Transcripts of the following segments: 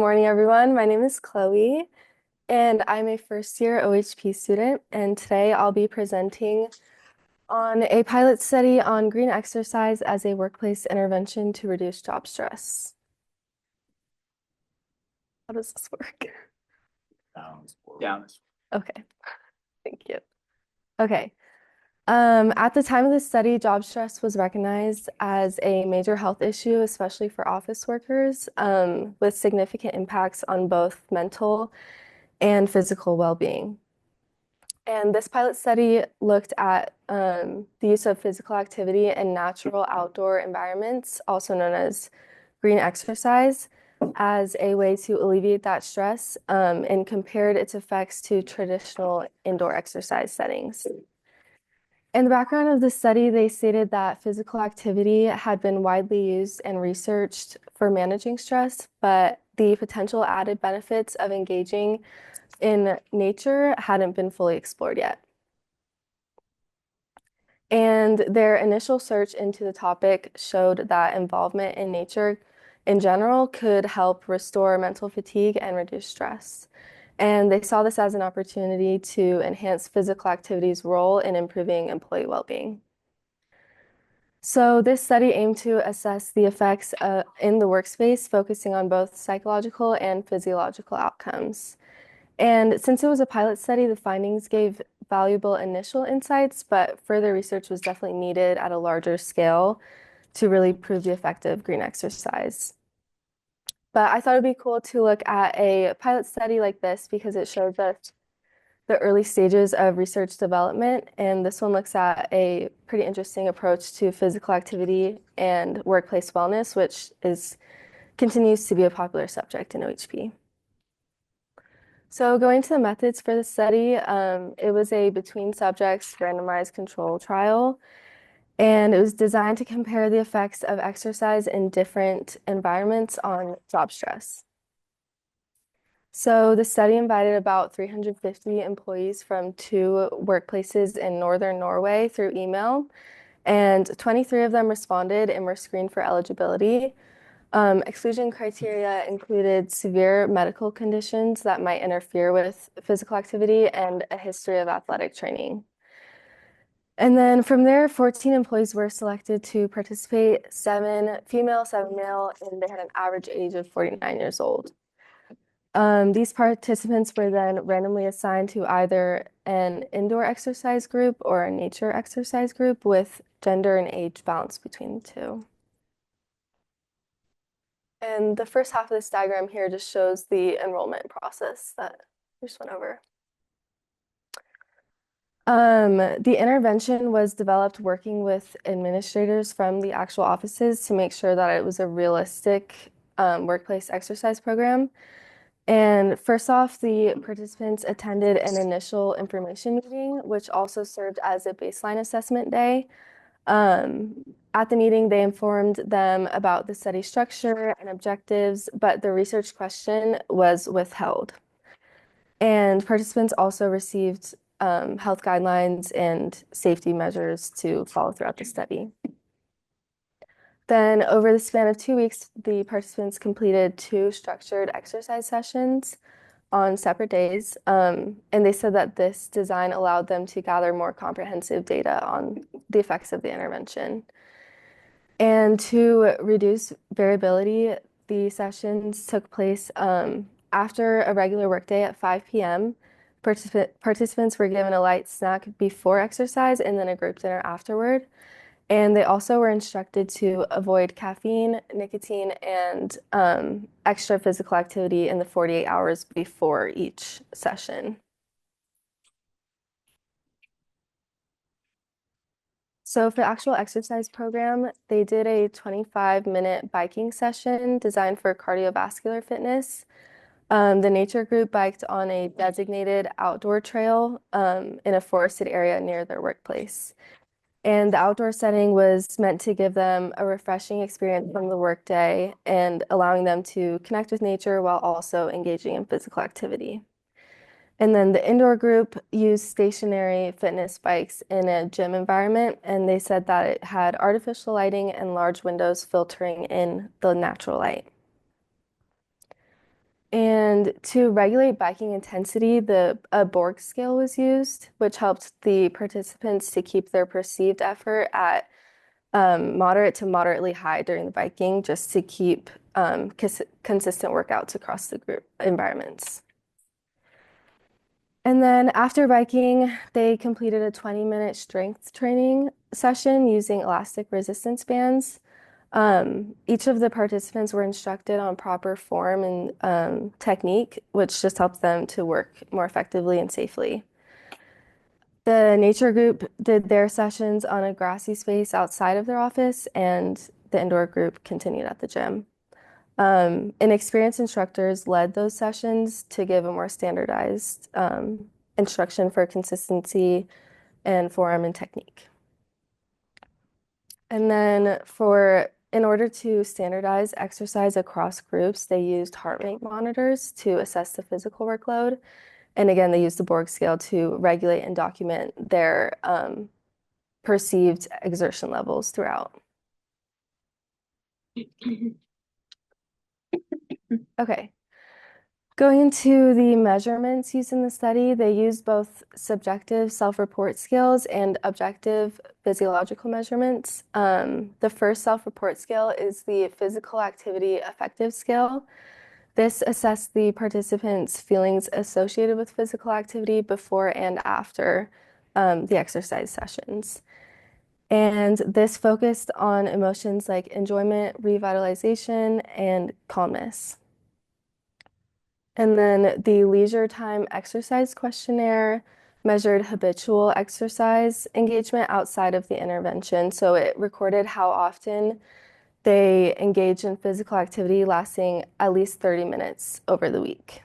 morning, everyone. My name is Chloe, and I'm a first year OHP student. And today I'll be presenting on a pilot study on green exercise as a workplace intervention to reduce job stress. How does this work? Down. Okay, thank you. Okay. At the time of the study, job stress was recognized as a major health issue, especially for office workers, with significant impacts on both mental and physical well-being. And this pilot study looked at the use of physical activity in natural outdoor environments, also known as green exercise, as a way to alleviate that stress, and compared its effects to traditional indoor exercise settings. In the background of the study, they stated that physical activity had been widely used and researched for managing stress, but the potential added benefits of engaging in nature hadn't been fully explored yet. And their initial search into the topic showed that involvement in nature in general could help restore mental fatigue and reduce stress. And they saw this as an opportunity to enhance physical activity's role in improving employee well-being. So this study aimed to assess the effects in the workspace, focusing on both psychological and physiological outcomes. And since it was a pilot study, the findings gave valuable initial insights, but further research was definitely needed at a larger scale to really prove the effect of green exercise. But I thought it'd be cool to look at a pilot study like this because it shows us the early stages of research development. And this one looks at a pretty interesting approach to physical activity and workplace wellness, which continues to be a popular subject in OHP. So going to the methods for the study, it was a between subjects randomized control trial, and it was designed to compare the effects of exercise in different environments on job stress. So the study invited about 350 employees from 2 workplaces in northern Norway through email, and 23 of them responded and were screened for eligibility. Exclusion criteria included severe medical conditions that might interfere with physical activity and a history of athletic training. And then from there, 14 employees were selected to participate, 7 female, 7 male, and they had an average age of 49 years old. These participants were then randomly assigned to either an indoor exercise group or a nature exercise group with gender and age balance between the two. And the first half of this diagram here just shows the enrollment process that we just went over. The intervention was developed working with administrators from the actual offices to make sure that it was a realistic workplace exercise program. And first off, the participants attended an initial information meeting, which also served as a baseline assessment day. At the meeting, they informed them about the study structure and objectives, but the research question was withheld. And participants also received health guidelines and safety measures to follow throughout the study. Then over the span of 2 weeks, the participants completed 2 structured exercise sessions on separate days. And they said that this design allowed them to gather more comprehensive data on the effects of the intervention. And to reduce variability, the sessions took place after a regular workday at 5 p.m. Participants were given a light snack before exercise and then a group dinner afterward. And they also were instructed to avoid caffeine, nicotine, and extra physical activity in the 48 hours before each session. So for the actual exercise program, they did a 25-minute biking session designed for cardiovascular fitness. The nature group biked on a designated outdoor trail in a forested area near their workplace. And the outdoor setting was meant to give them a refreshing experience from the workday and allowing them to connect with nature while also engaging in physical activity. And then the indoor group used stationary fitness bikes in a gym environment, and they said that it had artificial lighting and large windows filtering in the natural light. And to regulate biking intensity, a Borg scale was used, which helped the participants to keep their perceived effort at moderate to moderately high during the biking, just to keep consistent workouts across the group environments. And then after biking, they completed a 20-minute strength training session using elastic resistance bands. Each of the participants were instructed on proper form and technique, which just helped them to work more effectively and safely. The nature group did their sessions on a grassy space outside of their office, and the indoor group continued at the gym. And experienced instructors led those sessions to give a more standardized instruction for consistency and form and technique. And then in order to standardize exercise across groups, they used heart rate monitors to assess the physical workload. And again, they used the Borg scale to regulate and document their perceived exertion levels throughout. Okay. Going into the measurements used in the study, they used both subjective self-report scales and objective physiological measurements. The first self-report scale is the physical activity affective scale. This assessed the participants' feelings associated with physical activity before and after the exercise sessions. And this focused on emotions like enjoyment, revitalization, and calmness. And then the leisure time exercise questionnaire measured habitual exercise engagement outside of the intervention. So it recorded how often they engage in physical activity lasting at least 30 minutes over the week.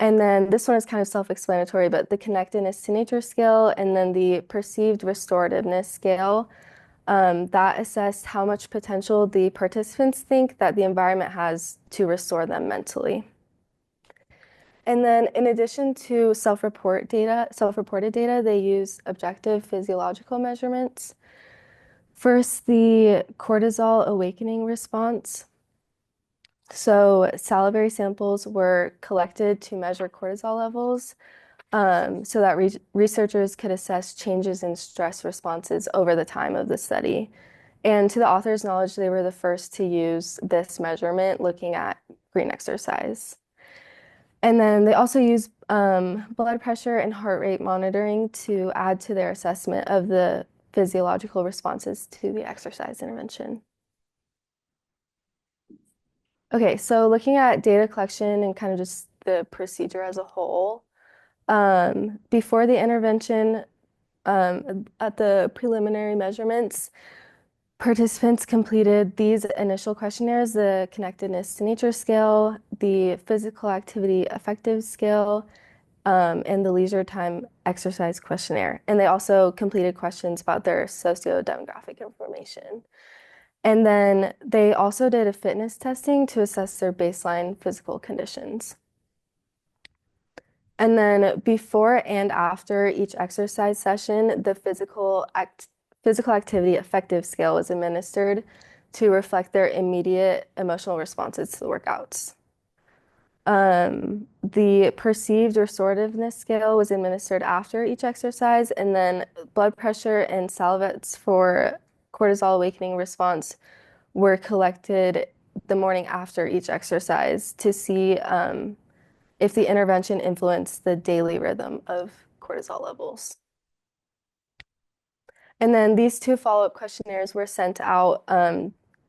And then this one is kind of self-explanatory, but the connectedness to nature scale and then the perceived restorativeness scale that assessed how much potential the participants think that the environment has to restore them mentally. And then in addition to self-reported data, they use objective physiological measurements. First, the cortisol awakening response. So salivary samples were collected to measure cortisol levels so that researchers could assess changes in stress responses over the time of the study. And to the author's knowledge, they were the first to use this measurement looking at green exercise. And then they also use blood pressure and heart rate monitoring to add to their assessment of the physiological responses to the exercise intervention. Okay, so looking at data collection and kind of just the procedure as a whole, before the intervention, at the preliminary measurements, participants completed these initial questionnaires, the connectedness to nature scale, the physical activity affective scale, and the leisure time exercise questionnaire. And they also completed questions about their socio-demographic information. And then they also did a fitness testing to assess their baseline physical conditions. And then before and after each exercise session, the physical activity affective scale was administered to reflect their immediate emotional responses to the workouts. The perceived restorativeness scale was administered after each exercise, and then blood pressure and salivates for cortisol awakening response were collected the morning after each exercise to see if the intervention influenced the daily rhythm of cortisol levels. And then these two follow-up questionnaires were sent out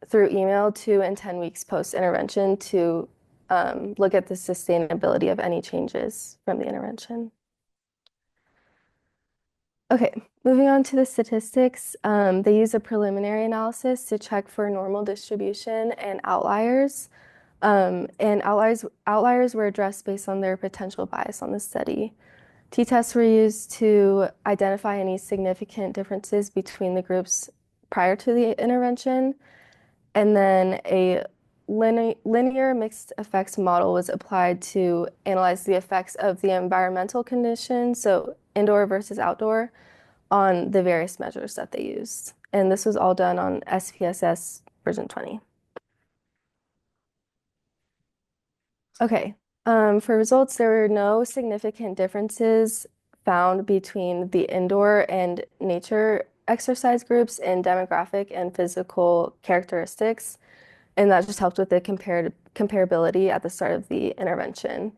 through email 2 and 10 weeks post-intervention to look at the sustainability of any changes from the intervention. Okay, moving on to the statistics. They use a preliminary analysis to check for normal distribution and outliers. And outliers were addressed based on their potential bias on the study. T-tests were used to identify any significant differences between the groups prior to the intervention. And then a linear mixed effects model was applied to analyze the effects of the environmental conditions, so indoor versus outdoor, on the various measures that they used. And this was all done on SPSS version 20. Okay. For results, there were no significant differences found between the indoor and nature exercise groups in demographic and physical characteristics. And that just helped with the comparability at the start of the intervention.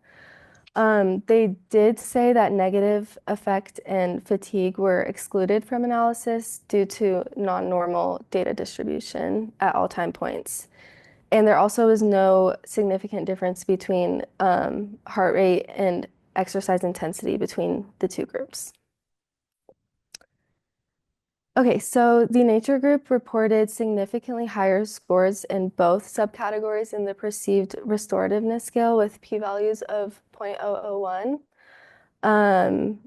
They did say that negative effect and fatigue were excluded from analysis due to non-normal data distribution at all time points. And there also was no significant difference between heart rate and exercise intensity between the two groups. Okay, so the nature group reported significantly higher scores in both subcategories in the perceived restorativeness scale with p-values of 0.001. Um,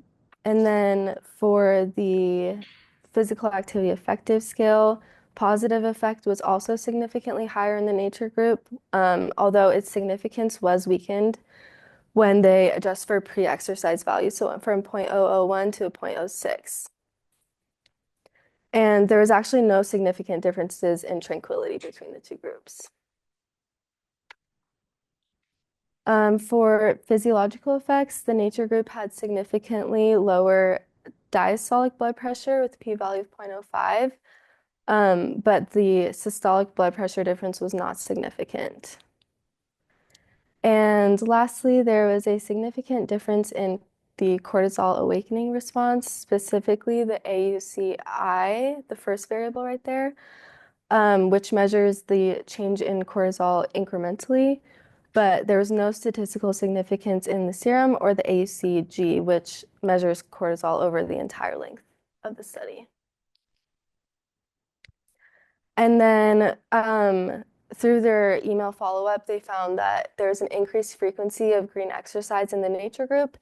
and then for the physical activity effective scale, positive effect was also significantly higher in the nature group, although its significance was weakened when they adjust for pre-exercise values. So it went from 0.001 to 0.06. And there was actually no significant differences in tranquility between the two groups. For physiological effects, the nature group had significantly lower diastolic blood pressure with a p-value of 0.05, but the systolic blood pressure difference was not significant. And lastly, there was a significant difference in the cortisol awakening response, specifically the AUCI, the first variable right there, which measures the change in cortisol incrementally, but there was no statistical significance in the serum or the AUCG, which measures cortisol over the entire length of the study. And then through their email follow-up, they found that there's an increased frequency of green exercise in the nature group,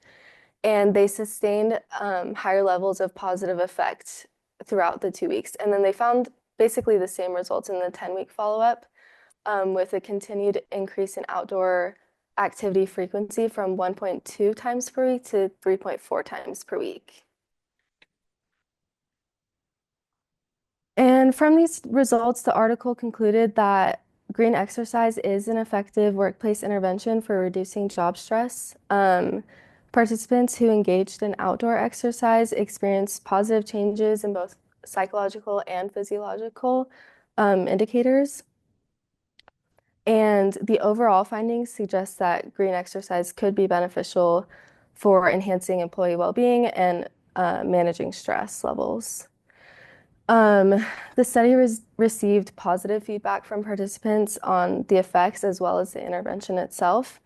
and they sustained higher levels of positive effect throughout the 2 weeks. And then they found basically the same results in the 10-week follow-up with a continued increase in outdoor activity frequency from 1.2 times per week to 3.4 times per week. And from these results, the article concluded that green exercise is an effective workplace intervention for reducing job stress. Participants who engaged in outdoor exercise experienced positive changes in both psychological and physiological indicators. And the overall findings suggest that green exercise could be beneficial for enhancing employee well-being and managing stress levels. The study received positive feedback from participants on the effects as well as the intervention itself.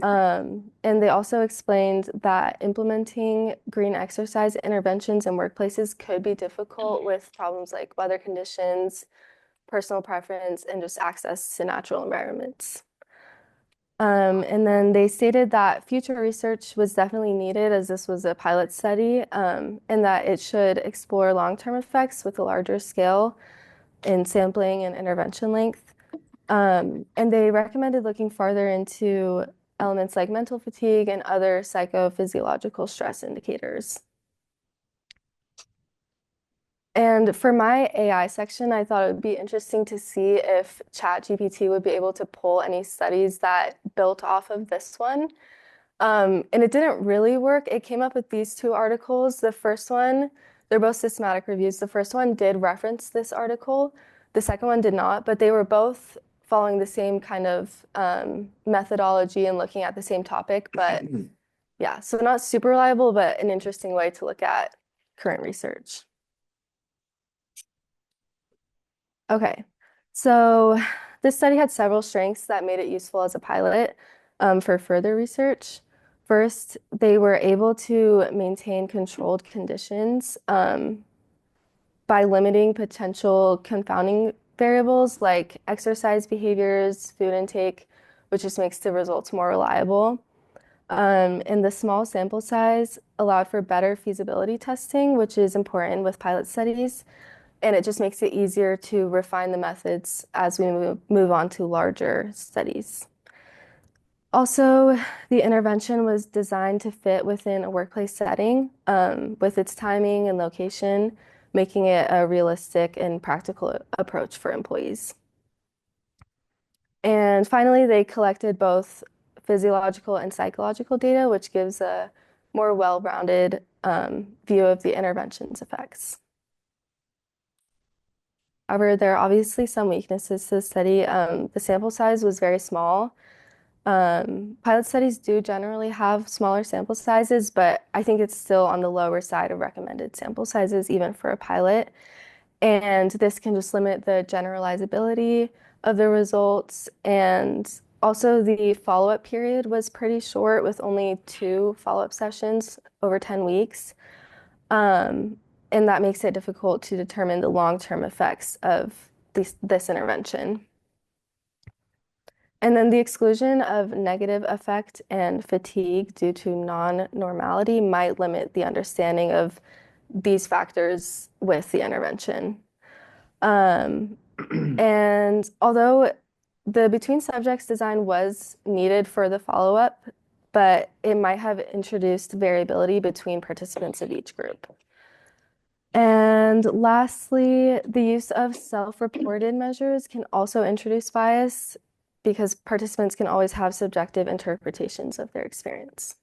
And they also explained that implementing green exercise interventions in workplaces could be difficult with problems like weather conditions, personal preference, and just access to natural environments. And then they stated that future research was definitely needed as this was a pilot study, and that it should explore long-term effects with a larger scale in sampling and intervention length. And they recommended looking farther into elements like mental fatigue and other psychophysiological stress indicators. And for my AI section, I thought it would be interesting to see if ChatGPT would be able to pull any studies that built off of this one. And it didn't really work. It came up with these two articles. The first one, they're both systematic reviews. The first one did reference this article. The second one did not, but they were both following the same kind of methodology and looking at the same topic. But yeah, so not super reliable, but an interesting way to look at current research. Okay, so this study had several strengths that made it useful as a pilot for further research. First, they were able to maintain controlled conditions by limiting potential confounding variables like exercise behaviors, food intake, which just makes the results more reliable. And the small sample size allowed for better feasibility testing, which is important with pilot studies. And it just makes it easier to refine the methods as we move on to larger studies. Also, the intervention was designed to fit within a workplace setting with its timing and location, making it a realistic and practical approach for employees. And finally, they collected both physiological and psychological data, which gives a more well-rounded view of the intervention's effects. However, there are obviously some weaknesses to the study. The sample size was very small. Pilot studies do generally have smaller sample sizes, but I think it's still on the lower side of recommended sample sizes, even for a pilot. And this can just limit the generalizability of the results. And also, the follow-up period was pretty short with only 2 follow-up sessions over 10 weeks. And that makes it difficult to determine the long-term effects of this intervention. And then the exclusion of negative affect and fatigue due to non-normality might limit the understanding of these factors with the intervention. And although the between subjects design was needed for the follow-up, but it might have introduced variability between participants of each group. And lastly, the use of self-reported measures can also introduce bias because participants can always have subjective interpretations of their experience.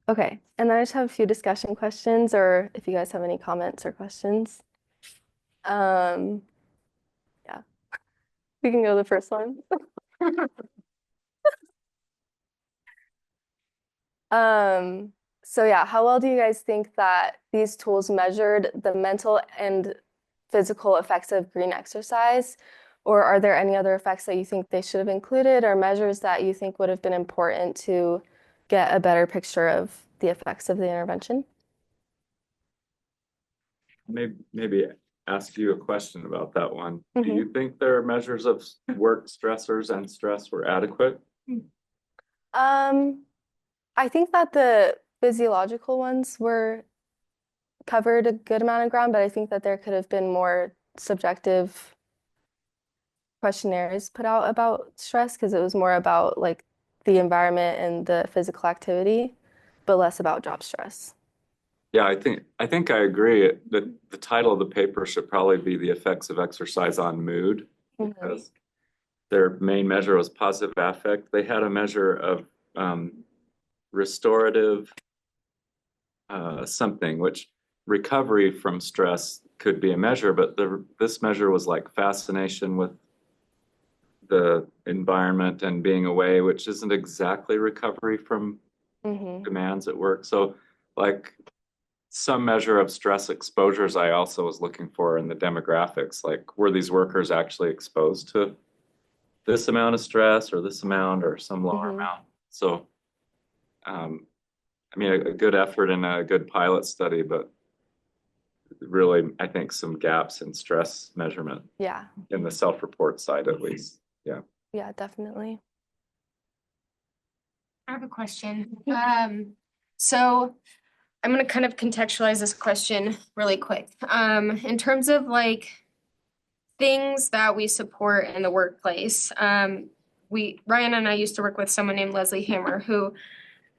Okay, and then I just have a few discussion questions, or if you guys have any comments or questions. Yeah, we can go to the first one. So yeah, how well do you guys think that these tools measured the mental and physical effects of green exercise? Or are there any other effects that you think they should have included or measures that you think would have been important to get a better picture of the effects of the intervention? Maybe ask you a question about that one. Do Mhm. you think their measures of work stressors and stress were adequate? I think that the physiological ones were covered a good amount of ground, but I think that there could have been more subjective questionnaires put out about stress because it was more about like the environment and the physical activity, but less about job stress. Yeah, I think I agree that the title of the paper should probably be the effects of exercise on mood, because their main measure was positive affect. They had a measure of restorative something, which recovery from stress could be a measure, but this measure was like fascination with the environment and being away, which isn't exactly recovery from demands at work. So like some measure of stress exposures I also was looking for in the demographics, like were these workers actually exposed to this amount of stress or this amount or some lower amount? So I mean, a good effort and a good pilot study, but really, I think some gaps in stress measurement Yeah, in the self-report side, at least. Yeah. yeah, definitely. I have a question. So I'm going to kind of contextualize this question really quick. In terms of like things that we support in the workplace, Ryan and I used to work with someone named Leslie Hammer, who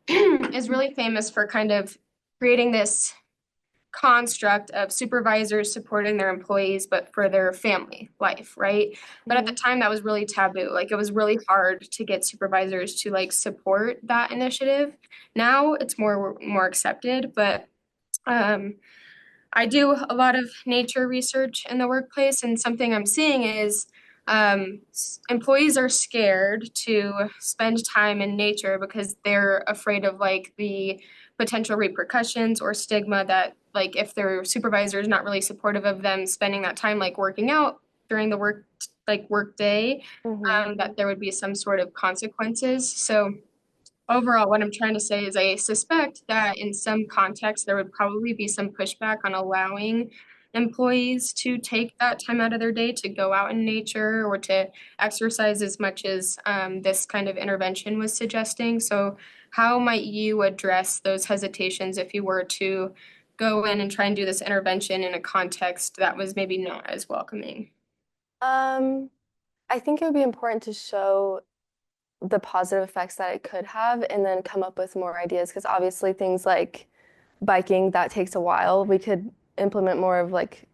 is really famous for kind of creating this construct of supervisors supporting their employees, but for their family life, right? But at the time, that was really taboo. Like it was really hard to get supervisors to like support that initiative. Now it's more accepted, but I do a lot of nature research in the workplace, and something I'm seeing is employees are scared to spend time in nature because they're afraid of like the potential repercussions or stigma that like if their supervisor is not really supportive of them spending that time like working out during the work day, that there would be some sort of consequences. So overall, what I'm trying to say is I suspect that in some contexts, there would probably be some pushback on allowing employees to take that time out of their day to go out in nature or to exercise as much as this kind of intervention was suggesting. So how might you address those hesitations if you were to go in and try and do this intervention in a context that was maybe not as welcoming? I think it would be important to show the positive effects that it could have and then come up with more ideas because obviously things like biking, that takes a while. We could implement more of like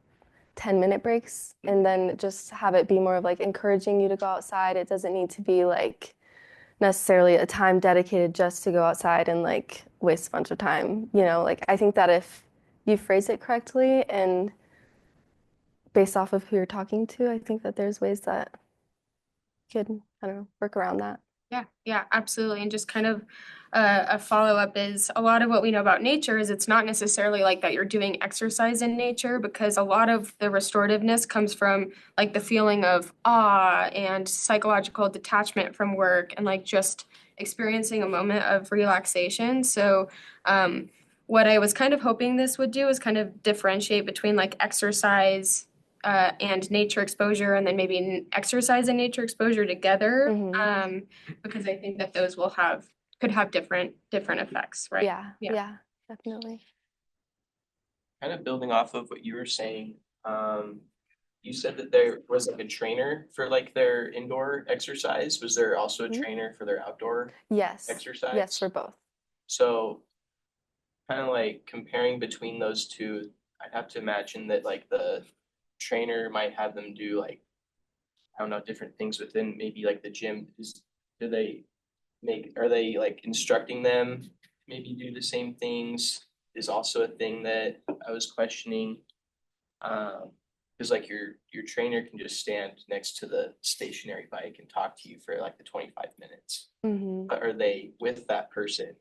10-minute breaks and then just have it be more of like encouraging you to go outside. It doesn't need to be like necessarily a time dedicated just to go outside and like waste a bunch of time. You know, like I think that if you phrase it correctly and based off of who you're talking to, I think that there's ways that could, I don't know, work around that. Yeah, absolutely. And just kind of a follow-up is a lot of what we know about nature is it's not necessarily like that you're doing exercise in nature because a lot of the restorativeness comes from like the feeling of awe and psychological detachment from work and like just experiencing a moment of relaxation. So what I was kind of hoping this would do is kind of differentiate between like exercise and nature exposure, and then maybe exercise and nature exposure together. Mhm. Because I think that those could have different effects, right? Yeah, definitely. Kind of building off of what you were saying, you said that there was like a trainer for like their indoor exercise. Was there also a Mhm. trainer for their outdoor Yes. exercise? Yes, for both. So kind of like comparing between those two, I'd have to imagine that like the trainer might have them do like, I don't know, different things within maybe like the gym. Do they are they like instructing them to maybe do the same things is also a thing that I was questioning. Because like your trainer can just stand next to the stationary bike and talk to you for like the 25 minutes. Hmm. But are they with that person,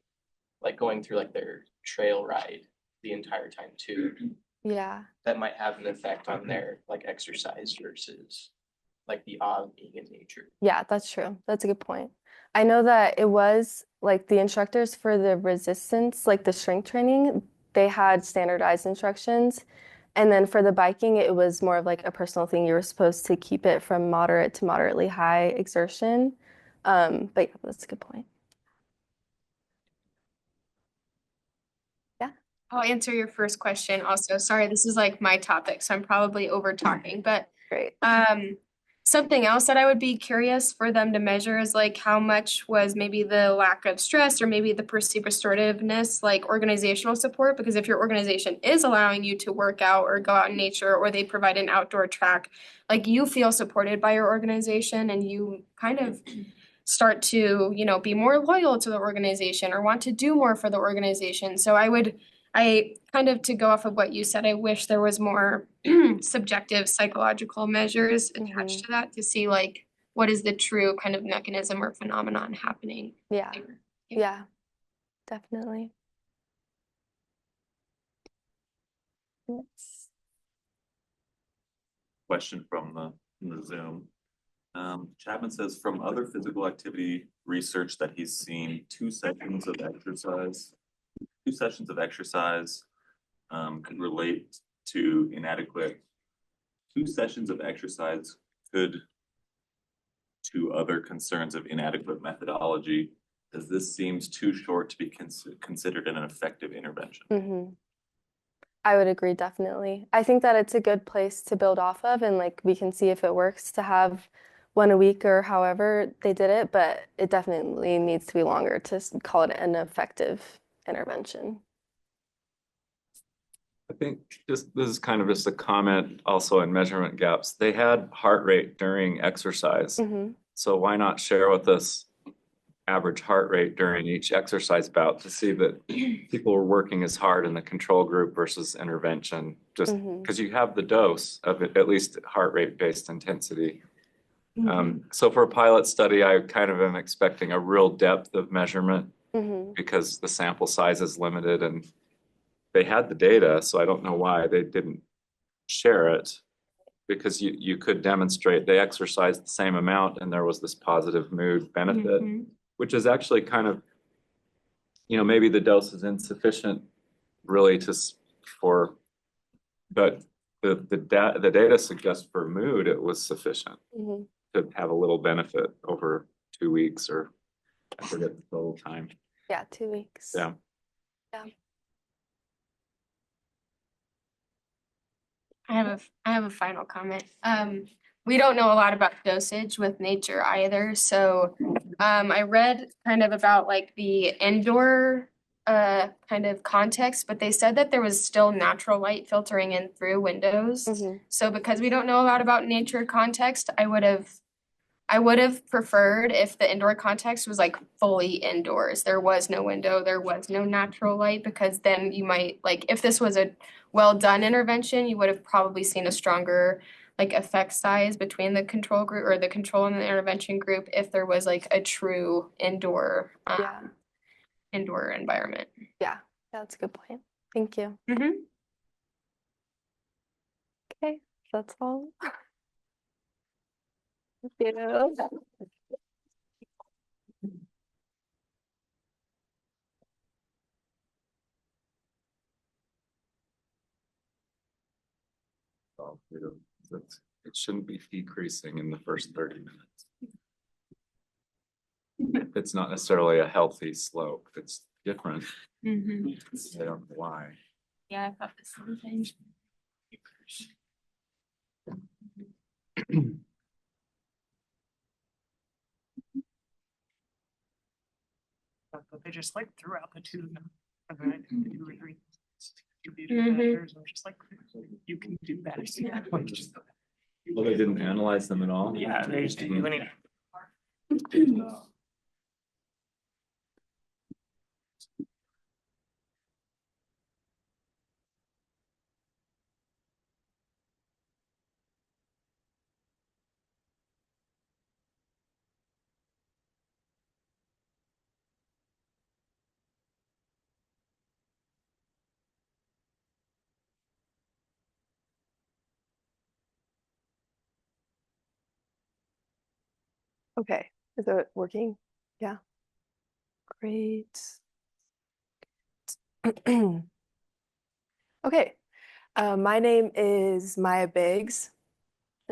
like going through like their trail ride the entire time too? Yeah. That might have an effect on their like exercise versus like the awe of being in nature. Yeah, that's true. That's a good point. I know that it was like the instructors for the resistance, like the strength training, they had standardized instructions. And then for the biking, it was more of like a personal thing. You were supposed to keep it from moderate to moderately high exertion. But yeah, that's a good point. Yeah, I'll answer your first question also. Sorry, this is like my topic, so I'm probably over talking, but great. something else that I would be curious for them to measure is like how much was maybe the lack of stress or maybe the perceived restorativeness, like organizational support. Because if your organization is allowing you to work out or go out in nature or they provide an outdoor track, like you feel supported by your organization and you kind of start to, you know, be more loyal to the organization or want to do more for the organization. So I kind of to go off of what you said, I wish there was more subjective psychological measures attached to that to see like what is the true kind of mechanism or phenomenon happening Yeah, there. yeah, definitely. Yes. Question from the Zoom. Chapman says from other physical activity research that he's seen, two sessions of exercise could relate to inadequate. 2 sessions of exercise could to other concerns of inadequate methodology. As this seems too short to be considered an effective intervention. Mm-hmm. I would agree, definitely. I think that it's a good place to build off of, and like we can see if it works to have one a week or however they did it, but it definitely needs to be longer to call it an effective intervention. I think this is kind of just a comment also in measurement gaps. They had heart rate during exercise. Mm-hmm. So why not share with us average heart rate during each exercise bout to see that people were working as hard in the control group versus intervention, just because you have the dose of it, at least heart rate based intensity. So for a pilot study, I kind of am expecting a real depth of measurement because the sample size is limited and they had the data, so I don't know why they didn't share it, because you could demonstrate they exercised the same amount and there was this positive mood benefit, which is actually kind of, maybe the dose is insufficient really but the data suggests for mood it was sufficient to have a little benefit over 2 weeks, or I forget the total time. Yeah, 2 weeks. Yeah. Yeah. I have a final comment. We don't know a lot about dosage with nature either. So I read kind of about like the indoor kind of context, but they said that there was still natural light filtering in through windows. So because we don't know a lot about nature context, I would have preferred if the indoor context was like fully indoors. There was no window, there was no natural light, because then you might, like, if this was a well done intervention, you would have probably seen a stronger like effect size between the control group or the control and the intervention group if there was like a true indoor Yeah. indoor environment. Yeah, that's a good point. Thank you. Mhm. Okay, that's all. Thank you. So, it shouldn't be decreasing in the first 30 minutes. It's not necessarily a healthy slope. It's different. Mhm. I don't know why. Yeah, I thought the same thing. But they just like threw out the two, and then I did the 2 or 3 distributed Mhm. measures. I'm just like, you can do better. Like, just- Well, they didn't analyze them at all? Yeah, they just didn't do any. Okay, is it working? Yeah. Great. Okay, my name is Maya Biggs,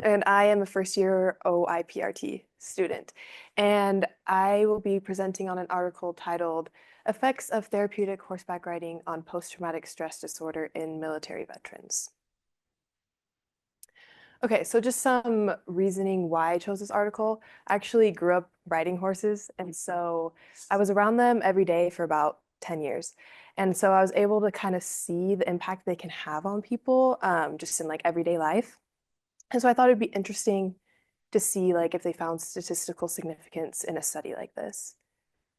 and I am a first year OIPRT student. And I will be presenting on an article titled Effects of Therapeutic Horseback Riding on Post-Traumatic Stress Disorder in Military Veterans. Okay, so just some reasoning why I chose this article. I actually grew up riding horses, and so I was around them every day for about 10 years. And so I was able to kind of see the impact they can have on people just in like everyday life. And so I thought it'd be interesting to see like if they found statistical significance in a study like this.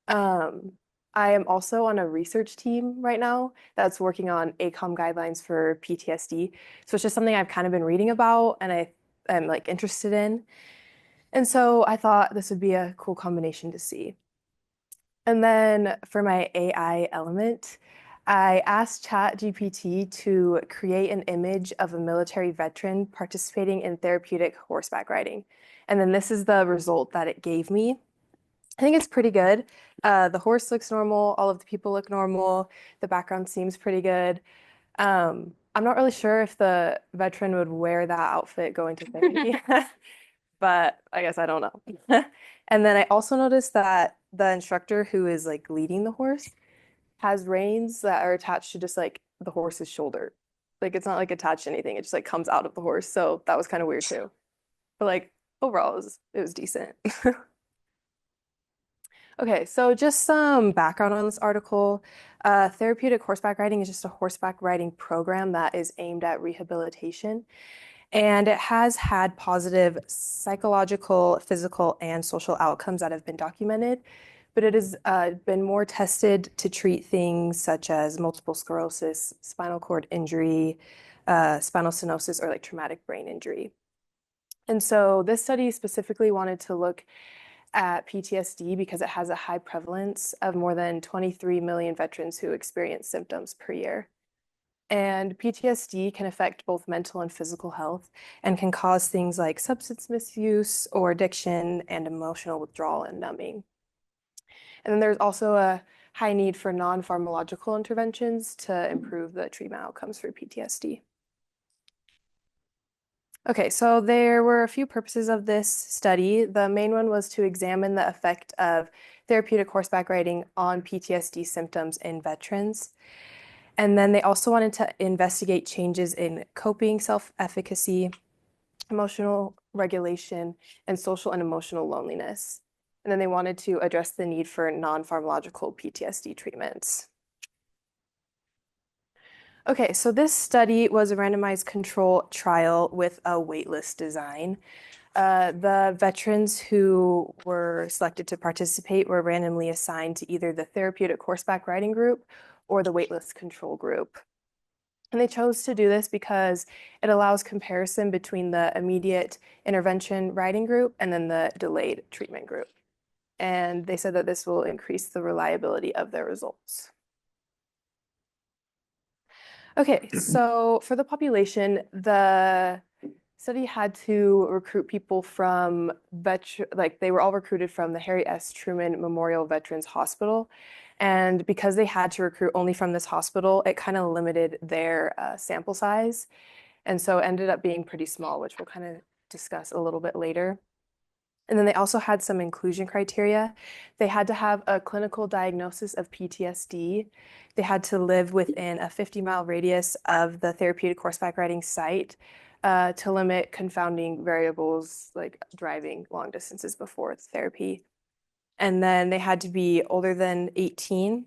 Um, I am also on a research team right now that's working on ACOM guidelines for PTSD. So it's just something I've kind of been reading about and I am like interested in. And so I thought this would be a cool combination to see. And then for my AI element, I asked ChatGPT to create an image of a military veteran participating in therapeutic horseback riding. And then this is the result that it gave me. I think it's pretty good. The horse looks normal, all of the people look normal, the background seems pretty good. I'm not really sure if the veteran would wear that outfit going to therapy, but I guess I don't know. And then I also noticed that the instructor who is like leading the horse has reins that are attached to just like the horse's shoulder. Like it's not like attached to anything, it just like comes out of the horse. So that was kind of weird too. But like overall it was decent. Okay, so just some background on this article. Therapeutic horseback riding is just a horseback riding program that is aimed at rehabilitation. And it has had positive psychological, physical, and social outcomes that have been documented. But it has been more tested to treat things such as multiple sclerosis, spinal cord injury, spinal stenosis, or like traumatic brain injury. And so this study specifically wanted to look at PTSD because it has a high prevalence of more than 23 million veterans who experience symptoms per year. And PTSD can affect both mental and physical health and can cause things like substance misuse or addiction and emotional withdrawal and numbing. And then there's also a high need for non-pharmacological interventions to improve the treatment outcomes for PTSD. Okay, so there were a few purposes of this study. The main one was to examine the effect of therapeutic horseback riding on PTSD symptoms in veterans. And then they also wanted to investigate changes in coping, self-efficacy, emotional regulation, and social and emotional loneliness. And then they wanted to address the need for non-pharmacological PTSD treatments. Okay, so this study was a randomized control trial with a waitlist design. The veterans who were selected to participate were randomly assigned to either the therapeutic horseback riding group or the waitlist control group. And they chose to do this because it allows comparison between the immediate intervention riding group and then the delayed treatment group. And they said that this will increase the reliability of their results. Okay, so for the population, the study had to recruit people from they were all recruited from the Harry S. Truman Memorial Veterans Hospital. And because they had to recruit only from this hospital, it kind of limited their sample size. And so it ended up being pretty small, which we'll kind of discuss a little bit later. And then they also had some inclusion criteria. They had to have a clinical diagnosis of PTSD. They had to live within a 50-mile radius of the therapeutic horseback riding site to limit confounding variables like driving long distances before therapy. And then they had to be older than 18,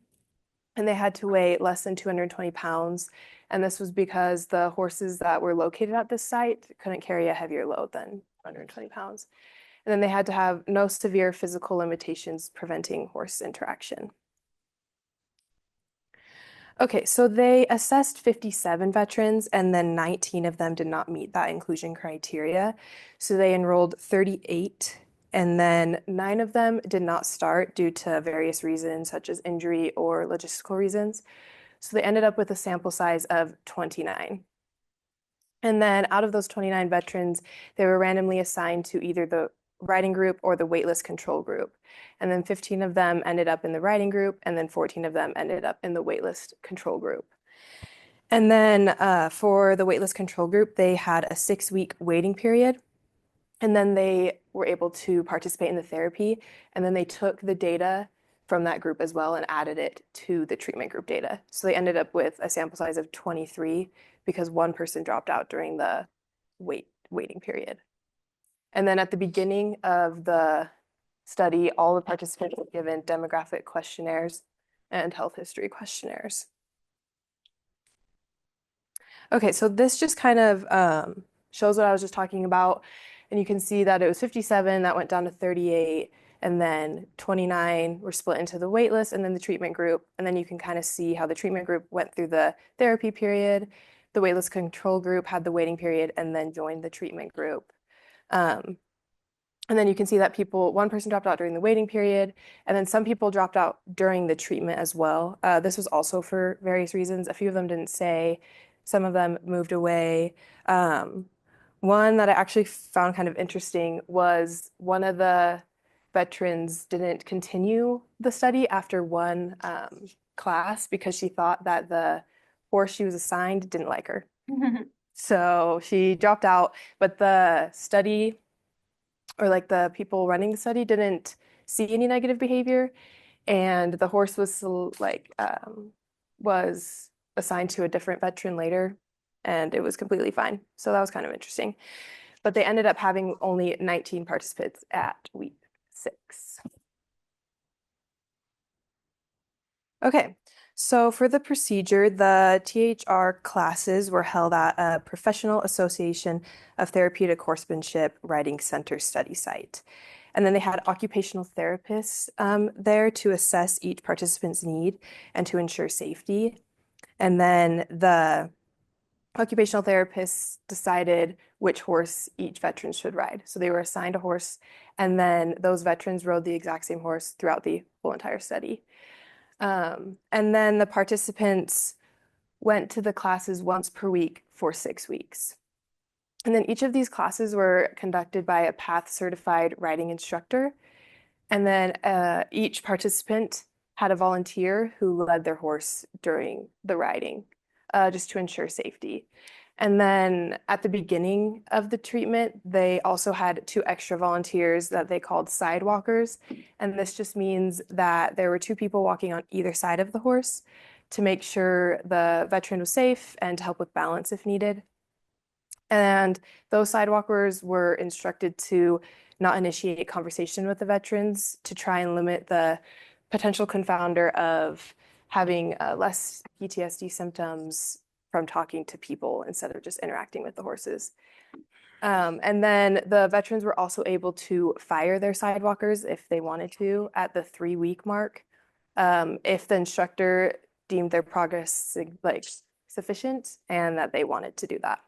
and they had to weigh less than 220 pounds. And this was because the horses that were located at this site couldn't carry a heavier load than 220 pounds. And then they had to have no severe physical limitations preventing horse interaction. Okay, so they assessed 57 veterans, and then 19 of them did not meet that inclusion criteria. So they enrolled 38, and then 9 of them did not start due to various reasons, such as injury or logistical reasons. So they ended up with a sample size of 29. And then out of those 29 veterans, they were randomly assigned to either the riding group or the waitlist control group. And then 15 of them ended up in the riding group, and then 14 of them ended up in the waitlist control group. And then for the waitlist control group, they had a 6-week waiting period. And then they were able to participate in the therapy. And then they took the data from that group as well and added it to the treatment group data. So they ended up with a sample size of 23 because one person dropped out during the waiting period. And then at the beginning of the study, all the participants were given demographic questionnaires and health history questionnaires. Okay, so this just kind of shows what I was just talking about. And you can see that it was 57, that went down to 38, and then 29 were split into the wait list and then the treatment group. And then you can kind of see how the treatment group went through the therapy period. The waitlist control group had the waiting period and then joined the treatment group. And then you can see that one person dropped out during the waiting period, and then some people dropped out during the treatment as well. This was also for various reasons. A few of them didn't stay. Some of them moved away. One that I actually found kind of interesting was one of the veterans didn't continue the study after one class because she thought that the horse she was assigned didn't like her. So she dropped out, but the study or like the people running the study didn't see any negative behavior, and the horse was was assigned to a different veteran later, and it was completely fine. So that was kind of interesting. But they ended up having only 19 participants at week 6. Okay, so for the procedure, the THR classes were held at a Professional Association of Therapeutic Horsemanship Riding Center study site. And then they had occupational therapists there to assess each participant's need and to ensure safety. And then the occupational therapists decided which horse each veteran should ride. So they were assigned a horse, and then those veterans rode the exact same horse throughout the whole entire study. And then the participants went to the classes once per week for 6 weeks. And then each of these classes were conducted by a PATH certified riding instructor. And then each participant had a volunteer who led their horse during the riding, just to ensure safety. And then at the beginning of the treatment, they also had 2 extra volunteers that they called sidewalkers. And this just means that there were 2 people walking on either side of the horse to make sure the veteran was safe and to help with balance if needed. And those sidewalkers were instructed to not initiate conversation with the veterans to try and limit the potential confounder of having less PTSD symptoms from talking to people instead of just interacting with the horses. And then the veterans were also able to fire their sidewalkers if they wanted to at the 3-week mark, if the instructor deemed their progress like sufficient and that they wanted to do that.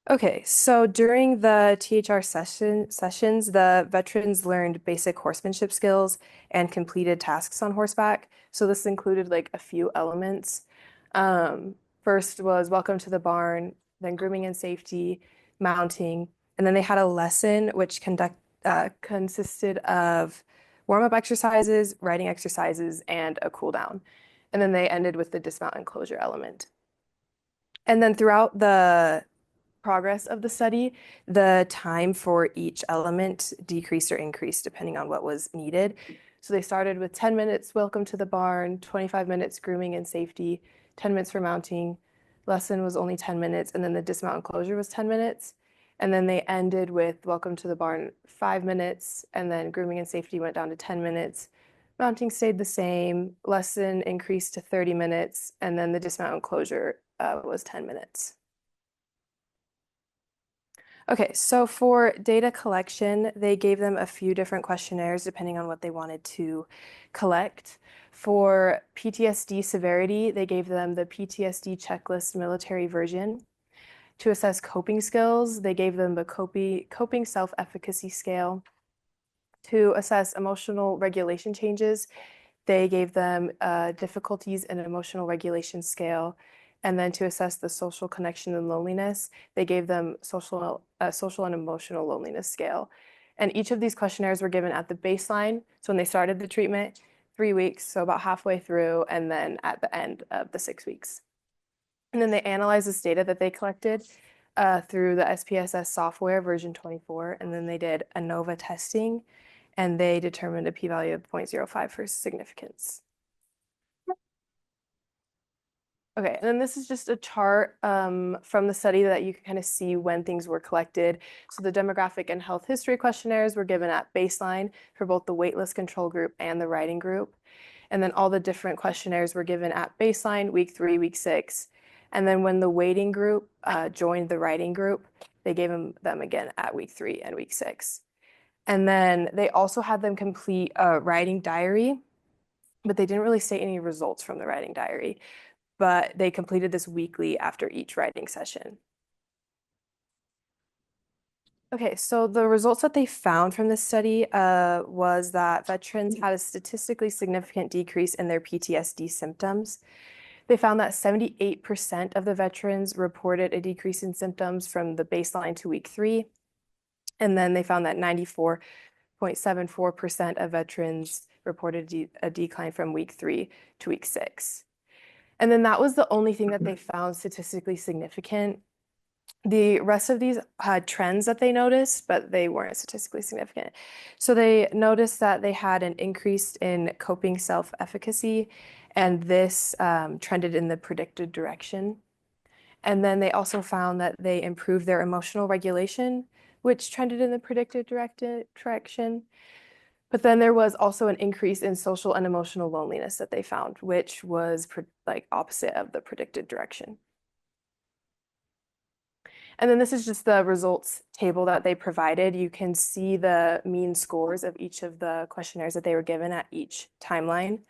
Okay, so during the THR sessions, the veterans learned basic horsemanship skills and completed tasks on horseback. So this included like a few elements. First was welcome to the barn, then grooming and safety, mounting, and then they had a lesson which consisted of warm-up exercises, riding exercises, and a cool down. And then they ended with the dismount and closure element. And then throughout the progress of the study, the time for each element decreased or increased depending on what was needed. So they started with 10 minutes, welcome to the barn, 25 minutes, grooming and safety, 10 minutes for mounting. Lesson was only 10 minutes, and then the dismount and closure was 10 minutes. And then they ended with welcome to the barn, 5 minutes, and then grooming and safety went down to 10 minutes. Mounting stayed the same, lesson increased to 30 minutes, and then the dismount and closure was 10 minutes. Okay, so for data collection, they gave them a few different questionnaires depending on what they wanted to collect. For PTSD severity, they gave them the PTSD checklist military version. To assess coping skills, they gave them the coping self-efficacy scale. To assess emotional regulation changes, they gave them difficulties in emotional regulation scale. And then to assess the social connection and loneliness, they gave them social and emotional loneliness scale. And each of these questionnaires were given at the baseline. So when they started the treatment, 3 weeks, so about halfway through, and then at the end of the 6 weeks. And then they analyzed this data that they collected through the SPSS software version 24. And then they did ANOVA testing, and they determined a p-value of 0.05 for significance. Okay, and then this is just a chart from the study that you can kind of see when things were collected. So the demographic and health history questionnaires were given at baseline for both the waitlist control group and the riding group. And then all the different questionnaires were given at baseline, week 3, week 6. And then when the waiting group joined the riding group, they gave them again at week 3 and week 6. And then they also had them complete a riding diary, but they didn't really state any results from the riding diary. But they completed this weekly after each riding session. Okay, so the results that they found from this study was that veterans had a statistically significant decrease in their PTSD symptoms. They found that 78% of the veterans reported a decrease in symptoms from the baseline to week 3. And then they found that 94.74% of veterans reported a decline from week 3 to week 6. And then that was the only thing that they found statistically significant. The rest of these had trends that they noticed, but they weren't statistically significant. So they noticed that they had an increase in coping self-efficacy, and this trended in the predicted direction. And then they also found that they improved their emotional regulation, which trended in the predicted direction. But then there was also an increase in social and emotional loneliness that they found, which was like opposite of the predicted direction. And then this is just the results table that they provided. You can see the mean scores of each of the questionnaires that they were given at each timeline.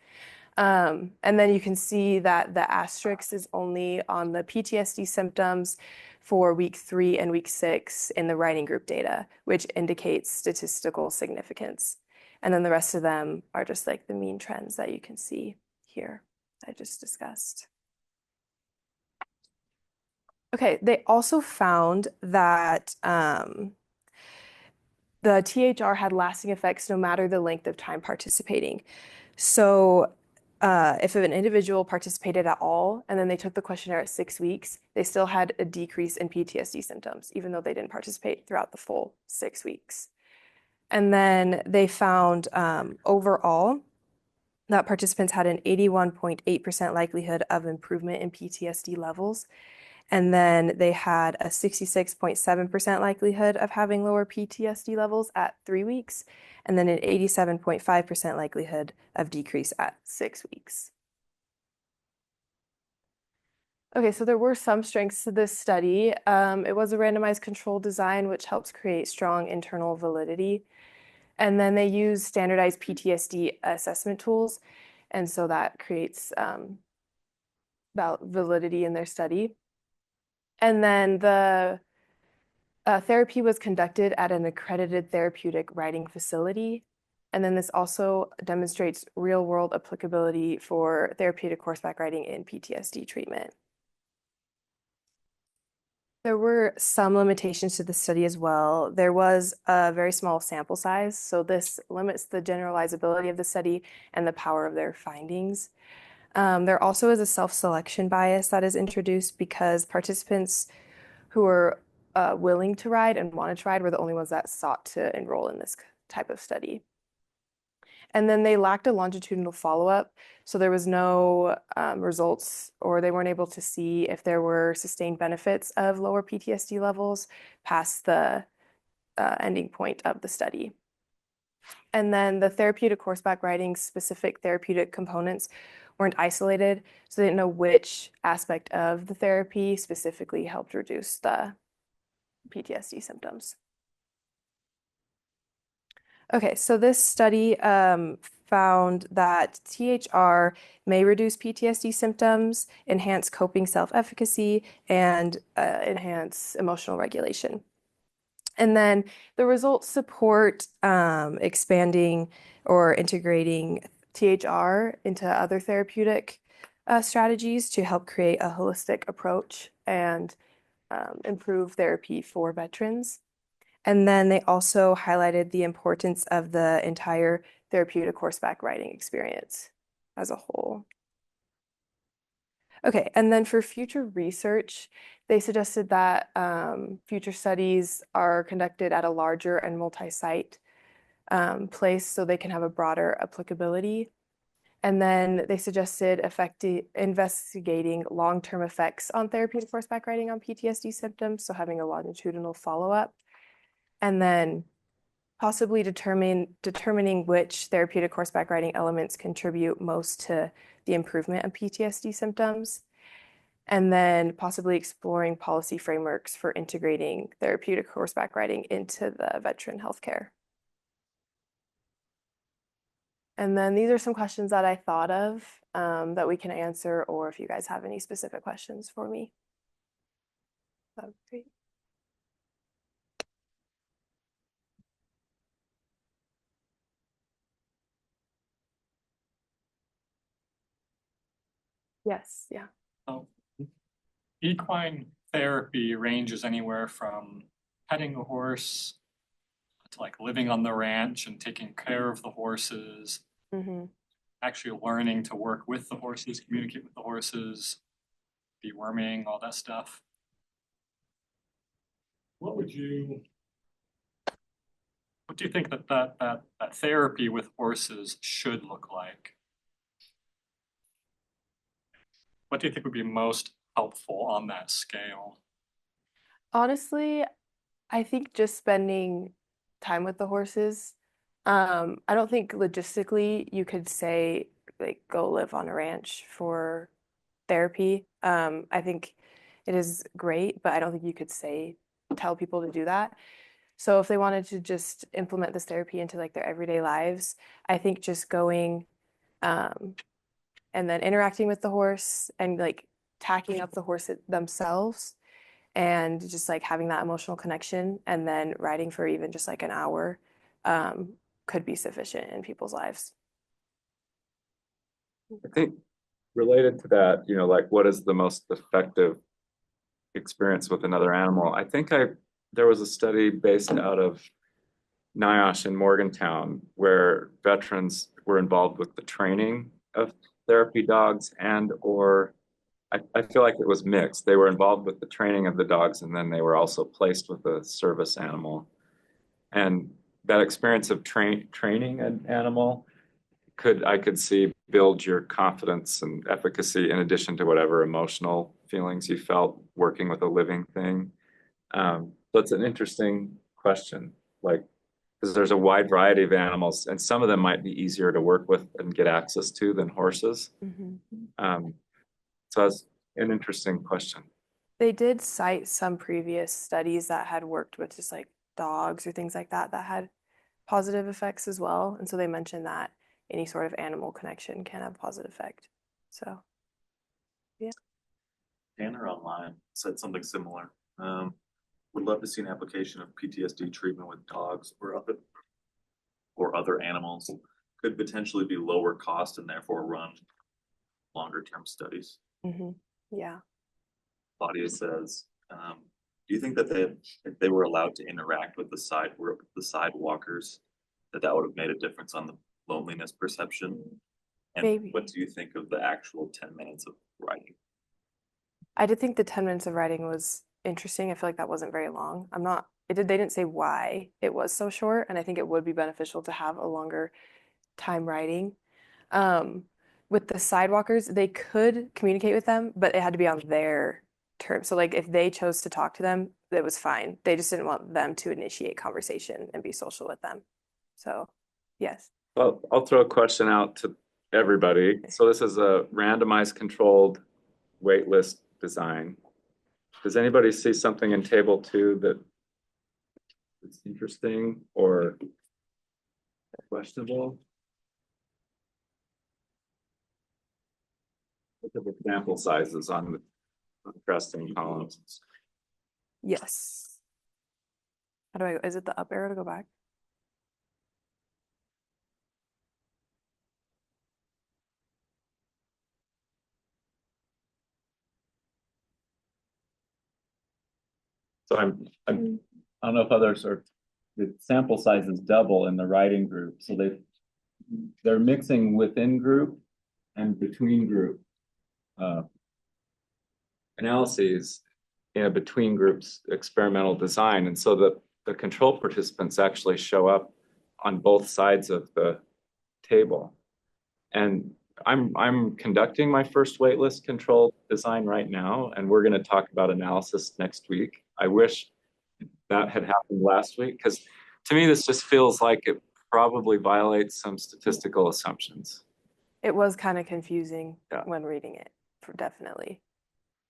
And then you can see that the asterisk is only on the PTSD symptoms for week 3 and week 6 in the writing group data, which indicates statistical significance. And then the rest of them are just like the mean trends that you can see here I just discussed. Okay, they also found that the THR had lasting effects no matter the length of time participating. So if an individual participated at all and then they took the questionnaire at 6 weeks, they still had a decrease in PTSD symptoms, even though they didn't participate throughout the full 6 weeks. And then they found overall that participants had an 81.8% likelihood of improvement in PTSD levels. And then they had a 66.7% likelihood of having lower PTSD levels at 3 weeks, and then an 87.5% likelihood of decrease at 6 weeks. Okay, so there were some strengths to this study. It was a randomized control design, which helps create strong internal validity. And then they use standardized PTSD assessment tools. And so that creates validity in their study. And then the therapy was conducted at an accredited therapeutic writing facility. And then this also demonstrates real world applicability for therapeutic horseback riding in PTSD treatment. There were some limitations to the study as well. There was a very small sample size, so this limits the generalizability of the study and the power of their findings. There also is a self-selection bias that is introduced because participants who were willing to ride and wanted to ride were the only ones that sought to enroll in this type of study. And then they lacked a longitudinal follow-up, so there was no results, or they weren't able to see if there were sustained benefits of lower PTSD levels past the ending point of the study. And then the therapeutic horseback riding specific therapeutic components weren't isolated, so they didn't know which aspect of the therapy specifically helped reduce the PTSD symptoms. Okay, so this study found that THR may reduce PTSD symptoms, enhance coping self-efficacy, and enhance emotional regulation. And then the results support expanding or integrating THR into other therapeutic strategies to help create a holistic approach and improve therapy for veterans. And then they also highlighted the importance of the entire therapeutic horseback riding experience as a whole. Okay, and then for future research, they suggested that future studies are conducted at a larger and multi-site place so they can have a broader applicability. And then they suggested investigating long-term effects on therapeutic horseback riding on PTSD symptoms, so having a longitudinal follow-up. And then possibly determining which therapeutic horseback riding elements contribute most to the improvement of PTSD symptoms, and then possibly exploring policy frameworks for integrating therapeutic horseback riding into the veteran healthcare. And then these are some questions that I thought of that we can answer, or if you guys have any specific questions for me. That would be great. Yes, yeah. So equine therapy ranges anywhere from petting a horse to like living on the ranch and taking care of the horses, Mm-hmm. actually learning to work with the horses, communicate with the horses, deworming, all that stuff. What do you think that therapy with horses should look like? What do you think would be most helpful on that scale? Honestly, I think just spending time with the horses. I don't think logistically you could say like go live on a ranch for therapy. I think it is great, but I don't think you could say tell people to do that. So if they wanted to just implement this therapy into like their everyday lives, I think just going and then interacting with the horse and like tacking up the horse themselves and just like having that emotional connection and then riding for even just like an hour could be sufficient in people's lives. I think related to that, like what is the most effective experience with another animal? I think there was a study based out of NIOSH in Morgantown where veterans were involved with the training of therapy dogs or I feel like it was mixed. They were involved with the training of the dogs and then they were also placed with a service animal. And that experience of training an animal I could see build your confidence and efficacy in addition to whatever emotional feelings you felt working with a living thing. So it's an interesting question, like, because there's a wide variety of animals and some of them might be easier to work with and get access to than horses. Mm-hmm. So I was an interesting question. They did cite some previous studies that had worked with just like dogs or things like that that had positive effects as well. And so they mentioned that any sort of animal connection can have a positive effect. So, yeah. Tanner online said something similar. Would love to see an application of PTSD treatment with dogs or other animals. Could potentially be lower cost and therefore run longer term studies. Yeah. Claudia says, do you think that if they were allowed to interact with the sidewalkers, that would have made a difference on the loneliness perception? And Maybe. what do you think of the actual 10 minutes of writing? I did think the 10 minutes of writing was interesting. I feel like that wasn't very long. They didn't say why it was so short, and I think it would be beneficial to have a longer time writing. With the sidewalkers, they could communicate with them, but it had to be on their terms. So like if they chose to talk to them, it was fine. They just didn't want them to initiate conversation and be social with them. So, yes. Well, I'll throw a question out to everybody. So this is a randomized controlled wait list design. Does anybody see something in table 2 that is interesting or questionable? Look at the sample sizes on the contrasting columns. Yes. How do I go? Is it the up arrow to go back? So I don't know if others are, the sample size is double in the writing group. So they're mixing within group and between group analyses in a between groups experimental design. And so the control participants actually show up on both sides of the table. And I'm conducting my first waitlist control design right now, and we're going to talk about analysis next week. I wish that had happened last week, because to me, this just feels like it probably violates some statistical assumptions. It was kind of confusing when reading it, definitely.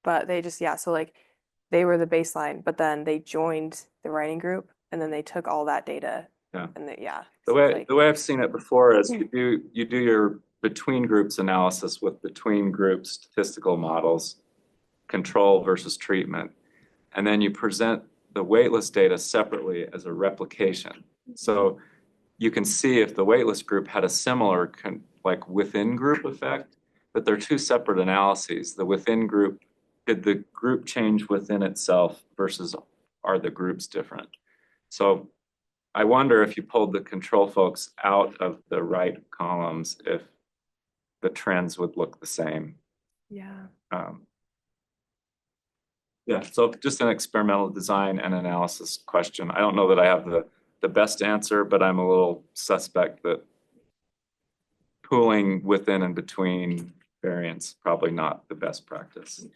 But they just, yeah, so like they were the baseline, but then they joined the writing group and then they took all that data. Yeah. And The way I've seen it before is you do your between groups analysis with between group statistical models, control versus treatment. And then you present the waitlist data separately as a replication. So you can see if the waitlist group had a similar like within group effect, but they're two separate analyses. The within group, did the group change within itself versus are the groups different? So I wonder if you pulled the control folks out of the right columns, if the trends would look the same. Yeah. Yeah, so just an experimental design and analysis question. I don't know that I have the best answer, but I'm a little suspect that pooling within and between variants probably not the best practice.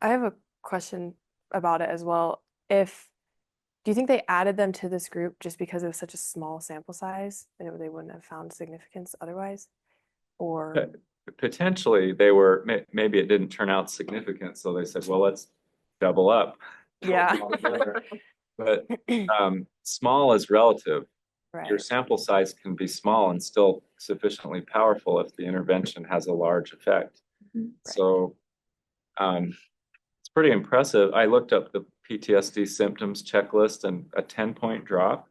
I have a question about it as well. Do you think they added them to this group just because it was such a small sample size and they wouldn't have found significance otherwise? Or potentially maybe it didn't turn out significant, so they said, well, let's double up. yeah. But small is relative. Right. Your sample size can be small and still sufficiently powerful if the intervention has a large effect. Right. So it's pretty impressive. I looked up the PTSD symptoms checklist, and a 10-point drop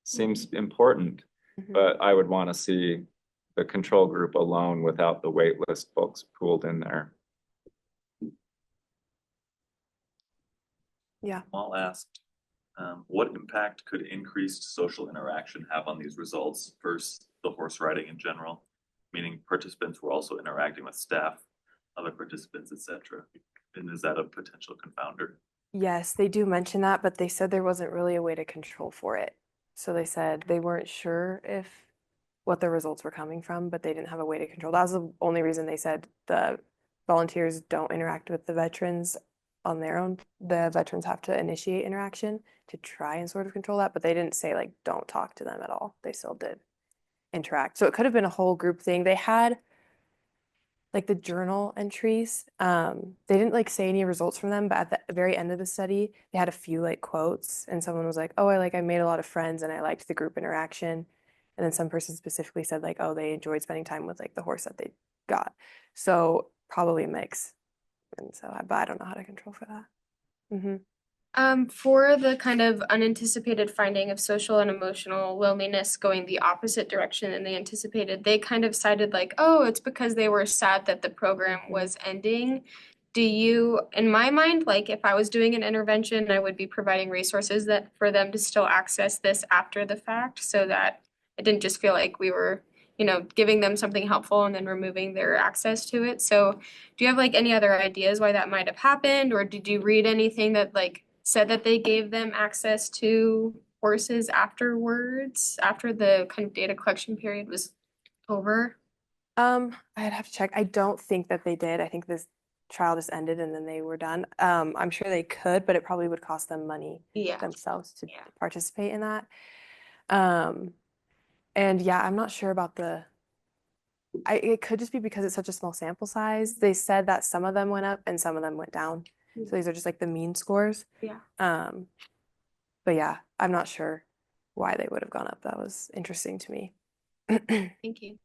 seems important, but I would want to see the control group alone without the waitlist folks pooled in there. Yeah. Paul asked, what impact could increased social interaction have on these results versus the horse riding in general? Meaning participants were also interacting with staff, other participants, etc. And is that a potential confounder? Yes, they do mention that, but they said there wasn't really a way to control for it. So they said they weren't sure what the results were coming from, but they didn't have a way to control. That was the only reason they said the volunteers don't interact with the veterans on their own. The veterans have to initiate interaction to try and sort of control that, but they didn't say like don't talk to them at all. They still did interact. So it could have been a whole group thing. They had like the journal entries. They didn't like say any results from them, but at the very end of the study, they had a few like quotes, and someone was like, "Oh, I made a lot of friends, and I liked the group interaction." And then some person specifically said like, "Oh, they enjoyed spending time with like the horse that they got." So probably a mix. And so, but I don't know how to control for that. Mm-hmm. For the kind of unanticipated finding of social and emotional loneliness going the opposite direction than they anticipated, they kind of cited like, oh, it's because they were sad that the program was ending. Do you, in my mind, like if I was doing an intervention, I would be providing resources that for them to still access this after the fact so that it didn't just feel like we were, giving them something helpful and then removing their access to it. So do you have like any other ideas why that might have happened, or did you read anything that like said that they gave them access to horses afterwards, after the kind of data collection period was over? I'd have to check. I don't think that they did. I think this trial just ended and then they were done. I'm sure they could, but it probably would cost them money Yeah. themselves to Yeah. participate in that. And yeah, I'm not sure about it could just be because it's such a small sample size. They said that some of them went up and some of them went down. So these are just like the mean scores. Yeah. But yeah, I'm not sure why they would have gone up. That was interesting to me. Thank you.